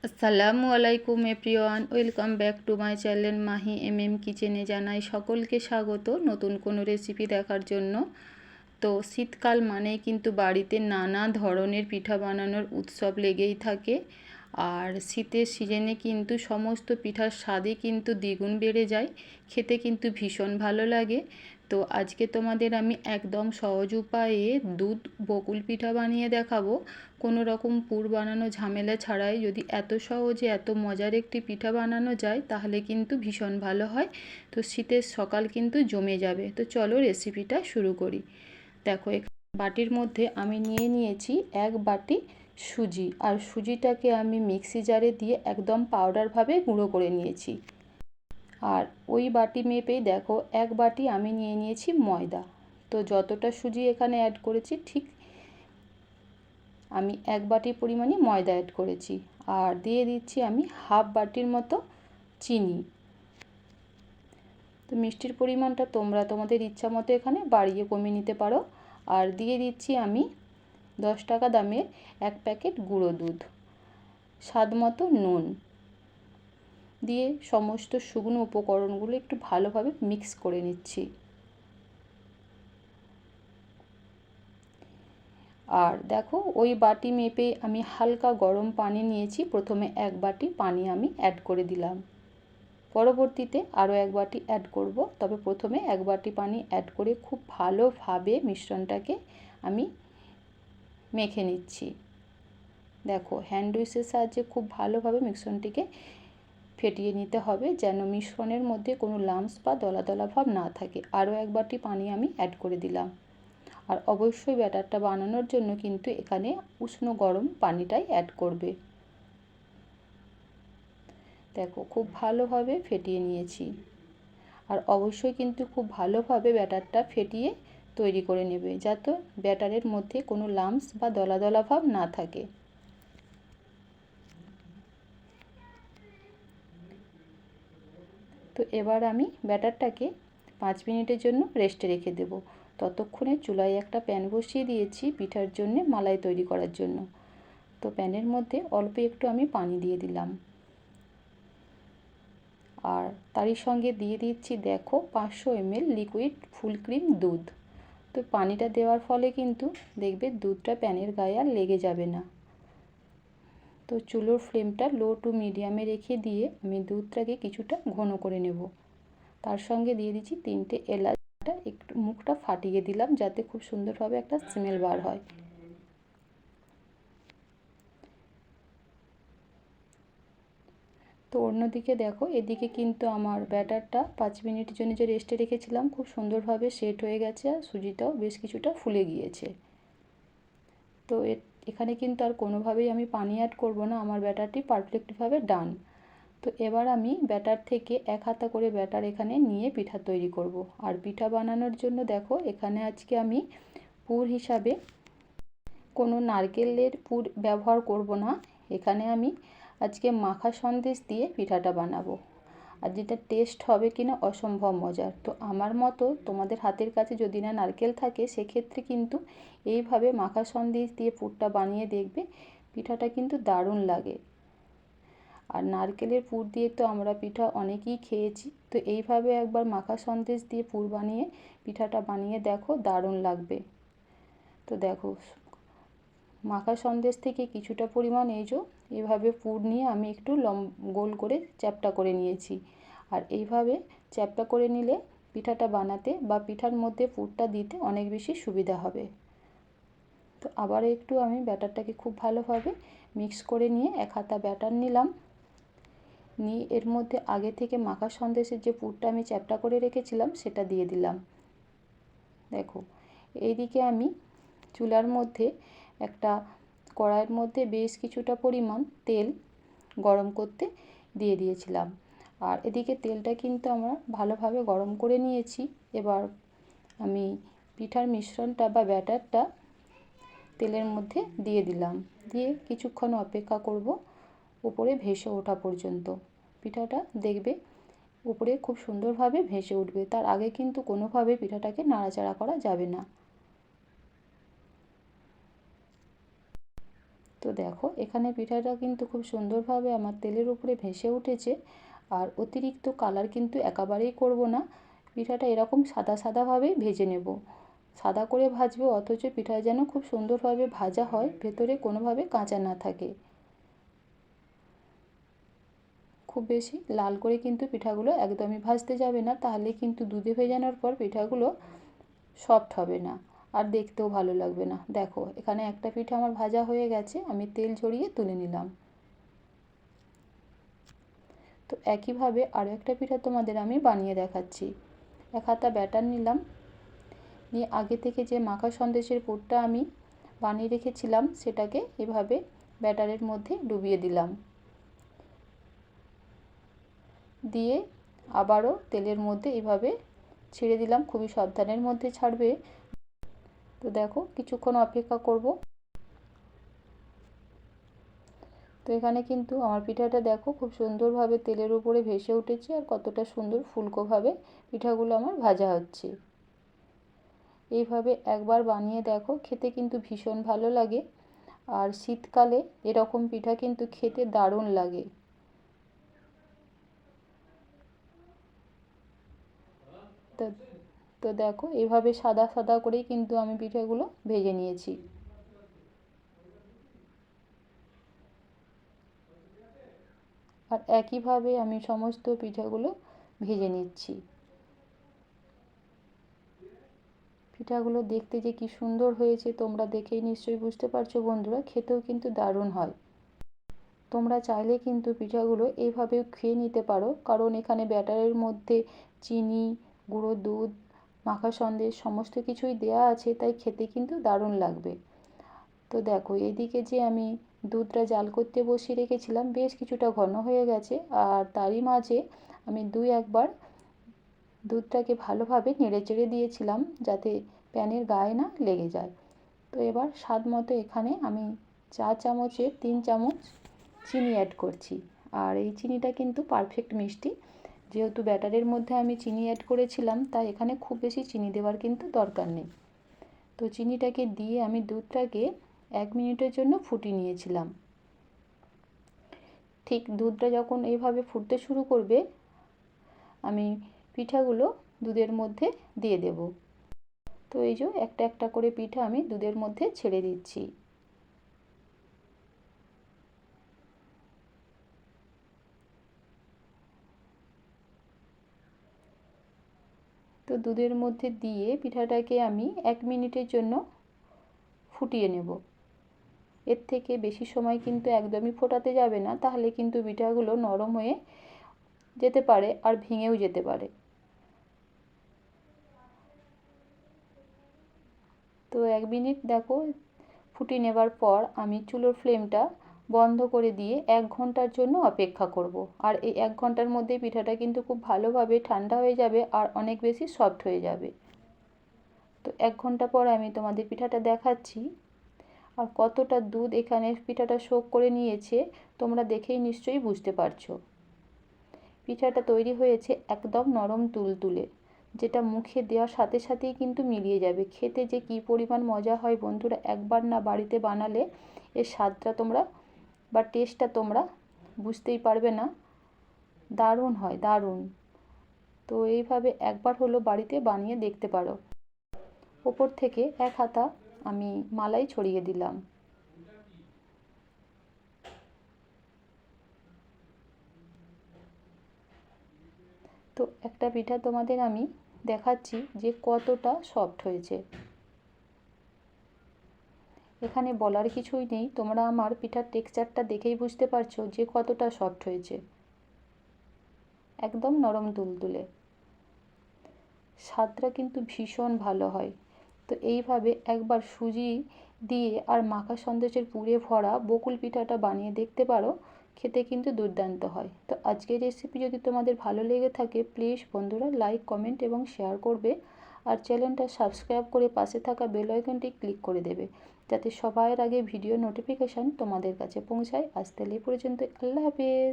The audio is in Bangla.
আসসালামু আলাইকুম everyone, welcome back to my channel Mahi কিচেনে। জানাই সকলকে স্বাগত নতুন কোনো রেসিপি দেখার জন্য। তো শীতকাল মানেই কিন্তু বাড়িতে নানা ধরনের পিঠা বানানোর উৎসব লেগেই থাকে। আর শীতের সিজনে কিন্তু সমস্ত পিঠার স্বাদই কিন্তু দ্বিগুণ বেড়ে যায়, খেতে কিন্তু ভীষণ ভালো লাগে। তো আজকে তোমাদের আমি একদম সহজ উপায়ে দুধ বকুল পিঠা বানিয়ে দেখাবো। কোনো রকম পুর বানানো ঝামেলা ছাড়াই যদি এত সহজে এত মজার একটি পিঠা বানানো যায় তাহলে কিন্তু ভীষণ ভালো হয়। তো শীতের সকাল কিন্তু জমে যাবে। তো চলো রেসিপিটা শুরু করি। দেখো, বাটির মধ্যে আমি নিয়ে নিয়েছি 1 বাটি সুজি, আর সুজিটাকে আমি মিক্সি জারে দিয়ে একদম পাউডারভাবে গুঁড়ো করে নিয়েছি। আর ওই বাটি মেপেই দেখো 1 বাটি আমি নিয়ে নিয়েছি ময়দা। তো যতটা সুজি এখানে অ্যাড করেছি ঠিক আমি 1 বাটি পরিমাণে ময়দা অ্যাড করেছি। আর দিয়ে দিচ্ছি আমি হাফ বাটির মতো চিনি। তো মিষ্টির পরিমাণটা তোমরা তোমাদের ইচ্ছা মতো এখানে বাড়িয়ে কমিয়ে নিতে পারো। আর দিয়ে দিচ্ছি আমি 10 টাকা দামের 1 প্যাকেট গুঁড়ো দুধ, স্বাদ মতো নুন দিয়ে সমস্ত শুকনো উপকরণগুলো একটু ভালোভাবে মিক্স করে নিচ্ছি। আর দেখো, ওই বাটি মেপে আমি হালকা গরম পানি নিয়েছি। প্রথমে 1 বাটি পানি আমি অ্যাড করে দিলাম, পরবর্তীতে আরও 1 বাটি অ্যাড করব। তবে প্রথমে 1 বাটি পানি অ্যাড করে খুব ভালোভাবে মিশ্রণটাকে আমি মেখে নিচ্ছি। দেখো, হ্যান্ড উইচের সাহায্যে খুব ভালোভাবে মিশ্রণটিকে ফেটিয়ে নিতে হবে, যেন মিশ্রণের মধ্যে কোনো লাম্পস বা দলা দলা ভাব না থাকে। আরও 1 বাটি পানি আমি অ্যাড করে দিলাম। আর অবশ্যই ব্যাটারটা বানানোর জন্য কিন্তু এখানে উষ্ণ গরম পানিটাই অ্যাড করবে। দেখো, খুব ভালোভাবে ফেটিয়ে নিয়েছি। আর অবশ্যই কিন্তু খুব ভালোভাবে ব্যাটারটা ফেটিয়ে তৈরি করে নেবে, যাতে ব্যাটারের মধ্যে কোনো লাম্পস বা দলা দলা ভাব না থাকে। তো এবার আমি ব্যাটারটাকে 5 মিনিটের জন্য রেস্টে রেখে দেব। ততক্ষণে চুলায় একটা প্যান বসিয়ে দিয়েছি পিঠার জন্য, মালাই তৈরি করার জন্য। তো প্যানের মধ্যে অল্প একটু আমি পানি দিয়ে দিলাম। আর তারই সঙ্গে দিয়ে দিচ্ছি দেখো 500 ml লিকুইড ফুল ক্রিম দুধ। তো পানিটা দেওয়ার ফলে কিন্তু দেখবে দুধটা প্যানের গায়ে আর লেগে যাবে না। তো চুলোর ফ্লেমটা লো টু মিডিয়ামে রেখে দিয়ে আমি দুধটাকে কিছুটা ঘন করে নেব। তার সঙ্গে দিয়ে দিচ্ছি 3টে এলাচটা একটু মুখটা ফাটিয়ে দিলাম, যাতে খুব সুন্দরভাবে একটা স্মেল বার হয়। তো অন্যদিকে দেখো, এদিকে কিন্তু আমার ব্যাটারটা 5 মিনিটের জন্য যে রেস্টে রেখেছিলাম খুব সুন্দরভাবে সেট হয়ে গেছে, আর সুজিটাও বেশ কিছুটা ফুলে গিয়েছে। তো এখানে কিন্তু আর কোনোভাবেই আমি পানি অ্যাড করব না, আমার ব্যাটারটি পারফেক্টভাবে ডান। তো এবার আমি ব্যাটার থেকে 1 হাতা করে ব্যাটার এখানে নিয়ে পিঠা তৈরি করব। আর পিঠা বানানোর জন্য দেখো, এখানে আজকে আমি পুর হিসাবে কোনো নারকেলের পুর ব্যবহার করব না। এখানে আমি আজকে মাখা সন্দেশ দিয়ে পিঠাটা বানাবো, আর যেটা টেস্ট হবে কিনা অসম্ভব মজার। তো আমার মতো তোমাদের হাতের কাছে যদি না নারকেল থাকে, সেক্ষেত্রে কিন্তু এইভাবে মাখা সন্দেশ দিয়ে পুরটা বানিয়ে দেখবে, পিঠাটা কিন্তু দারুণ লাগে। আর নারকেলের পুর দিয়ে তো আমরা পিঠা অনেকেই খেয়েছি। তো এইভাবে একবার মাখা সন্দেশ দিয়ে পুর বানিয়ে পিঠাটা বানিয়ে দেখো, দারুণ লাগবে। তো দেখো, মাখা সন্দেশ থেকে কিছুটা পরিমাণ এইভাবে পুর নিয়ে আমি একটু গোল করে চ্যাপ্টা করে নিয়েছি। আর এইভাবে চ্যাপ্টা করে নিলে পিঠাটা বানাতে বা পিঠার মধ্যে পুরটা দিতে অনেক বেশি সুবিধা হবে। তো আবার একটু আমি ব্যাটারটাকে খুব ভালোভাবে মিক্স করে নিয়ে 1 হাতা ব্যাটার নিলাম, নিয়ে এর মধ্যে আগে থেকে মাখা সন্দেশের যে পুরটা আমি চ্যাপ্টা করে রেখেছিলাম সেটা দিয়ে দিলাম। দেখো, এইদিকে আমি চুলার মধ্যে একটা কড়াইয়ের মধ্যে বেশ কিছুটা পরিমাণ তেল গরম করতে দিয়ে দিয়েছিলাম। আর এদিকে তেলটা কিন্তু আমরা ভালোভাবে গরম করে নিয়েছি। এবার আমি পিঠার মিশ্রণটা বা ব্যাটারটা তেলের মধ্যে দিয়ে দিলাম, দিয়ে কিছুক্ষণ অপেক্ষা করব উপরে ভেসে ওঠা পর্যন্ত। পিঠাটা দেখবে উপরে খুব সুন্দরভাবে ভেসে উঠবে, তার আগে কিন্তু কোনোভাবে পিঠাটাকে নাড়াচাড়া করা যাবে না। তো দেখো এখানে পিঠাটা কিন্তু খুব সুন্দরভাবে আমার তেলের উপরে ভেসে উঠেছে। আর অতিরিক্ত কালার কিন্তু একেবারেই করব না, পিঠাটা এরকম সাদা সাদাভাবেই ভেজে নেব। সাদা করে ভাজবে, অথচ পিঠা যেন খুব সুন্দরভাবে ভাজা হয়, ভেতরে কোনোভাবে কাঁচা না থাকে। খুব বেশি লাল করে কিন্তু পিঠাগুলো একদমই ভাজতে যাবে না, তাহলে কিন্তু দুধে ভেজানোর পর পিঠাগুলো সফট হবে না আর দেখতেও ভালো লাগবে না। দেখো এখানে একটা পিঠা আমার ভাজা হয়ে গেছে, আমি তেল ঝরিয়ে তুলে নিলাম। তো একইভাবে আরও একটা পিঠা তোমাদের আমি বানিয়ে দেখাচ্ছি। এক হাতা ব্যাটার নিলাম, নিয়ে আগে থেকে যে মাখা সন্দেশের পুরটা আমি বানিয়ে রেখেছিলাম সেটাকে এভাবে ব্যাটারের মধ্যে ডুবিয়ে দিলাম। দিয়ে আবারও তেলের মধ্যে এভাবে ছেড়ে দিলাম, খুবই সাবধানের মধ্যে ছাড়বে। তো দেখো কিছুক্ষণ অপেক্ষা করব। তো এখানে কিন্তু আমার পিঠাটা দেখো খুব সুন্দরভাবে তেলের উপরে ভেসে উঠেছে, আর কতটা সুন্দর ফুলকোভাবে পিঠাগুলো আমার ভাজা হচ্ছে। এইভাবে একবার বানিয়ে দেখো, খেতে কিন্তু ভীষণ ভালো লাগে। আর শীতকালে এরকম পিঠা কিন্তু খেতে দারুণ লাগে। তো তো দেখো এইভাবে সাদা সাদা করেই কিন্তু আমি পিঠাগুলো ভেজে নিয়েছি। আর একইভাবে আমি সমস্ত পিঠাগুলো ভেজে নিচ্ছি। পিঠাগুলো দেখতে যে কি সুন্দর হয়েছে তোমরা দেখেই নিশ্চয়ই বুঝতে পারছো বন্ধুরা, খেতেও কিন্তু দারুণ হয়। তোমরা চাইলে কিন্তু পিঠাগুলো এইভাবেও খেয়ে নিতে পারো, কারণ এখানে ব্যাটারের মধ্যে চিনি, গুঁড়ো দুধ, মাখা সন্দেশ সমস্ত কিছুই দেওয়া আছে, তাই খেতে কিন্তু দারুণ লাগবে। তো দেখো এদিকে যে আমি দুধটা জাল করতে বসিয়ে রেখেছিলাম, বেশ কিছুটা ঘন হয়ে গেছে, আর তারই মাঝে আমি একবার দুধটাকে ভালোভাবে নেড়েচেড়ে দিয়েছিলাম যাতে প্যানের গায়ে না লেগে যায়। তো এবার স্বাদ মতো এখানে আমি চা চামচের 3 চামচ চিনি অ্যাড করছি। আর এই চিনিটা কিন্তু পারফেক্ট মিষ্টি, যেহেতু ব্যাটারের মধ্যে আমি চিনি অ্যাড করেছিলাম, তাই এখানে খুব বেশি চিনি দেওয়ার কিন্তু দরকার নেই। তো চিনিটাকে দিয়ে আমি দুধটাকে 1 মিনিটের জন্য ফুটিয়ে নিয়েছিলাম। ঠিক দুধটা যখন এইভাবে ফুটতে শুরু করবে, আমি পিঠাগুলো দুধের মধ্যে দিয়ে দেব। তো এই যে একটা একটা করে পিঠা আমি দুধের মধ্যে ছেড়ে দিচ্ছি। তো দুধের মধ্যে দিয়ে পিঠাটাকে আমি 1 মিনিটের জন্য ফুটিয়ে নেব। এর থেকে বেশি সময় কিন্তু একদমই ফোটাতে যাবে না, তাহলে কিন্তু পিঠাগুলো নরম হয়ে যেতে পারে আর ভেঙেও যেতে পারে। তো 1 মিনিট দেখো ফুটিয়ে নেবার পর আমি চুলোর ফ্লেমটা বন্ধ করে দিয়ে 1 ঘন্টার জন্য অপেক্ষা করব। আর এই 1 ঘন্টার মধ্যে পিঠাটা কিন্তু খুব ভালোভাবে ঠান্ডা হয়ে যাবে আর অনেক বেশি সফট হয়ে যাবে। তো 1 ঘন্টা পর আমি তোমাদের পিঠাটা দেখাচ্ছি। আর কতটা দুধ এখানে পিঠাটা সোক করে নিয়েছে তোমরা দেখেই নিশ্চয়ই বুঝতে পারছো। পিঠাটা তৈরি হয়েছে একদম নরম তুলতুলে, যেটা মুখে দেওয়ার সাথে সাথেই কিন্তু মিলিয়ে যাবে। খেতে যে কী পরিমাণ মজা হয় বন্ধুরা, একবার না বাড়িতে বানালে এর স্বাদটা তোমরা বা টেস্টটা তোমরা বুঝতেই পারবে না। দারুণ হয়, দারুণ। তো এইভাবে একবার হলো বাড়িতে বানিয়ে দেখতে পারো। ওপর থেকে 1 হাতা আমি মালাই ছড়িয়ে দিলাম। তো একটা পিঠা তোমাদের আমি দেখাচ্ছি যে কতটা সফট হয়েছে। এখানে বলার কিছুই নেই, তোমরা আমার পিঠার টেক্সচারটা দেখেই বুঝতে পারছো যে কতটা সফট হয়েছে, একদম নরম তুলতুলে। স্বাদটা কিন্তু ভীষণ ভালো হয়। তো এইভাবে একবার সুজি দিয়ে আর মাখা সন্দেশের পুরে ভরা বকুল পিঠাটা বানিয়ে দেখতে পারো, খেতে কিন্তু দুর্দান্ত হয়। তো আজকের রেসিপি যদি তোমাদের ভালো লেগে থাকে, প্লিজ বন্ধুরা লাইক, কমেন্ট এবং শেয়ার করবে। আর চ্যানেলটা সাবস্ক্রাইব করে পাশে থাকা বেল আইকনটি ক্লিক করে দেবে, যাতে সবার আগে ভিডিও নোটিফিকেশান তোমাদের কাছে পৌঁছায়। আজ তাহলে এই পর্যন্ত, আল্লাহ হাফেজ।